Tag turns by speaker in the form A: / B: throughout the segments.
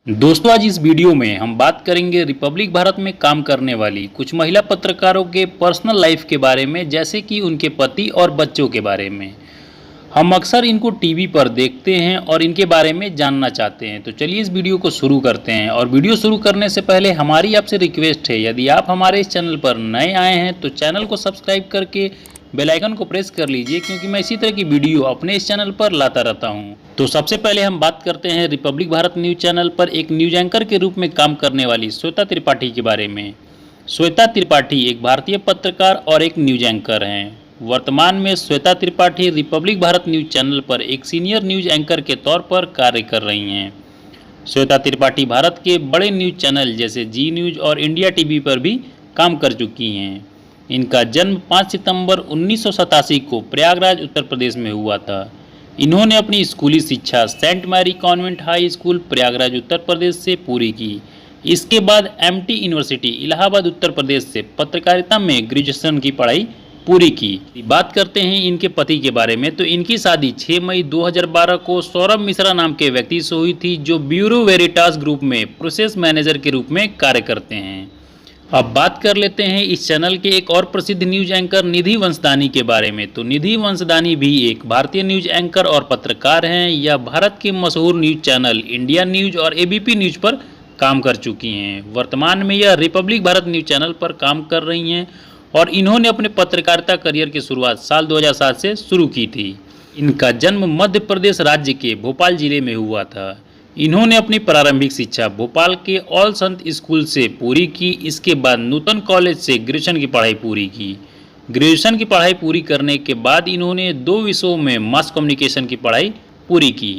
A: दोस्तों, आज इस वीडियो में हम बात करेंगे रिपब्लिक भारत में काम करने वाली कुछ महिला पत्रकारों के पर्सनल लाइफ के बारे में, जैसे कि उनके पति और बच्चों के बारे में। हम अक्सर इनको टीवी पर देखते हैं और इनके बारे में जानना चाहते हैं। तो चलिए इस वीडियो को शुरू करते हैं। और वीडियो शुरू करने से पहले हमारी आपसे रिक्वेस्ट है, यदि आप हमारे इस चैनल पर नए आए हैं तो चैनल को सब्सक्राइब करके बेल आइकन को प्रेस कर लीजिए, क्योंकि मैं इसी तरह की वीडियो अपने इस चैनल पर लाता रहता हूं। तो सबसे पहले हम बात करते हैं रिपब्लिक भारत न्यूज चैनल पर एक न्यूज एंकर के रूप में काम करने वाली श्वेता त्रिपाठी के बारे में। श्वेता त्रिपाठी एक भारतीय पत्रकार और एक न्यूज एंकर हैं। वर्तमान में Shweta Tripathi Republic Bharat news channel पर एक सीनियर न्यूज एंकर के तौर पर कार्य कर रही हैं। श्वेता त्रिपाठी भारत के बड़े न्यूज चैनल जैसे जी न्यूज और इंडिया टीवी पर भी काम कर चुकी हैं। इनका जन्म 5 सितंबर 1987 को प्रयागराज उत्तर प्रदेश में हुआ था। इन्होंने अपनी स्कूली शिक्षा saint Mary convent high school Prayagraj Uttar Pradesh से पूरी की। इसके बाद एमटी यूनिवर्सिटी इलाहाबाद उत्तर प्रदेश से पत्रकारिता में ग्रेजुएशन की पढ़ाई पूरी की। बात करते हैं इनके पति के बारे में, तो इनकी शादी 6 मई 2012 को सौरभ मिश्रा नाम के व्यक्ति से हुई थी, जो ब्यूरो वेरिटास ग्रुप में प्रोसेस मैनेजर के रूप में कार्य करते हैं। अब बात कर लेते हैं इस चैनल के एक और प्रसिद्ध न्यूज एंकर निधि वंशदानी के बारे में। तो निधि वंशदानी भी एक भारतीय न्यूज एंकर और पत्रकार हैं। यह भारत के मशहूर न्यूज चैनल इंडिया न्यूज और एबीपी न्यूज पर काम कर चुकी हैं। वर्तमान में यह रिपब्लिक भारत न्यूज चैनल पर काम कर रही हैं और इन्होंने अपने पत्रकारिता करियर की शुरुआत साल 2007 से शुरू की थी। इनका जन्म मध्य प्रदेश राज्य के भोपाल जिले में हुआ था। इन्होंने अपनी प्रारंभिक शिक्षा भोपाल के ऑल संत स्कूल से पूरी की। इसके बाद नूतन कॉलेज से ग्रेजुएशन की पढ़ाई पूरी की। ग्रेजुएशन की पढ़ाई पूरी करने के बाद इन्होंने 2 विषयों में मास कम्युनिकेशन की पढ़ाई पूरी की।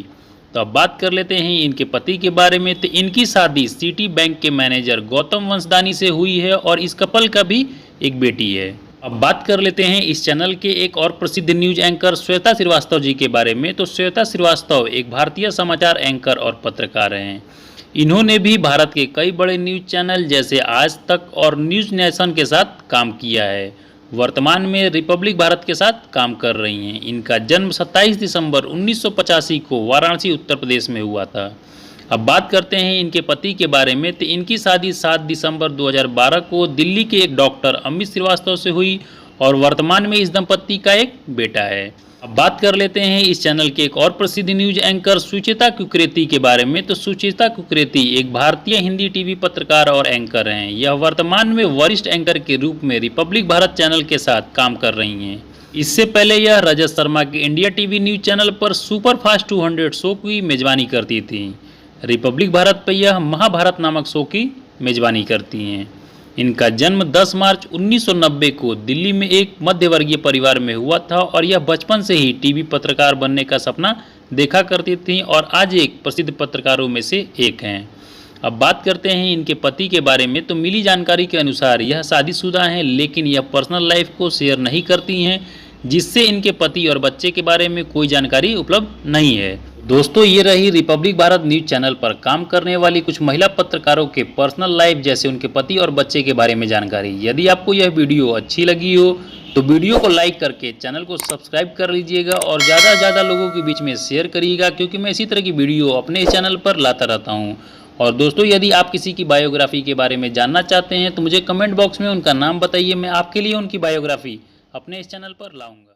A: तो अब बात कर लेते हैं इनके पति के बारे में। तो इनकी शादी सिटी बैंक के मैनेजर गौतम वंशदानी से हुई है और इस कपल का भी एक बेटी है। अब बात कर लेते हैं इस चैनल के एक और प्रसिद्ध न्यूज एंकर श्वेता श्रीवास्तव जी के बारे में। तो श्वेता श्रीवास्तव एक भारतीय समाचार एंकर और पत्रकार हैं। इन्होंने भी भारत के कई बड़े न्यूज चैनल जैसे आज तक और न्यूज नेशन के साथ काम किया है। वर्तमान में रिपब्लिक भारत के साथ काम कर रही हैं। इनका जन्म 27 दिसंबर 1985 को वाराणसी उत्तर प्रदेश में हुआ था। अब बात करते हैं इनके पति के बारे में। तो इनकी शादी 7 दिसंबर 2012 को दिल्ली के एक डॉक्टर अमित श्रीवास्तव से हुई और वर्तमान में इस दंपति का एक बेटा है। अब बात कर लेते हैं इस चैनल के एक और प्रसिद्ध न्यूज एंकर सुचेता कुकरेती के बारे में। तो सुचेता कुकरेती एक भारतीय हिंदी टीवी पत्रकार और एंकर हैं। यह वर्तमान में वरिष्ठ एंकर के रूप में रिपब्लिक भारत चैनल के साथ काम कर रही हैं। इससे पहले यह रजत शर्मा के इंडिया टीवी न्यूज चैनल पर सुपर फास्ट 200 शो की मेजबानी करती थी। रिपब्लिक भारत पर यह महाभारत नामक शो की मेजबानी करती हैं। इनका जन्म 10 मार्च 1990 को दिल्ली में एक मध्यवर्गीय परिवार में हुआ था और यह बचपन से ही टीवी पत्रकार बनने का सपना देखा करती थीं और आज एक प्रसिद्ध पत्रकारों में से एक हैं। अब बात करते हैं इनके पति के बारे में। तो मिली जानकारी के अनुसार यह शादीशुदा हैं, लेकिन यह पर्सनल लाइफ को शेयर नहीं करती हैं, जिससे इनके पति और बच्चे के बारे में कोई जानकारी उपलब्ध नहीं है। दोस्तों, ये रही रिपब्लिक भारत न्यूज चैनल पर काम करने वाली कुछ महिला पत्रकारों के पर्सनल लाइफ जैसे उनके पति और बच्चे के बारे में जानकारी। यदि आपको यह वीडियो अच्छी लगी हो तो वीडियो को लाइक करके चैनल को सब्सक्राइब कर लीजिएगा और ज़्यादा से ज़्यादा लोगों के बीच में शेयर करिएगा, क्योंकि मैं इसी तरह की वीडियो अपने इस चैनल पर लाता रहता हूँ। और दोस्तों, यदि आप किसी की बायोग्राफी के बारे में जानना चाहते हैं तो मुझे कमेंट बॉक्स में उनका नाम बताइए। मैं आपके लिए उनकी बायोग्राफी अपने इस चैनल पर लाऊंगा।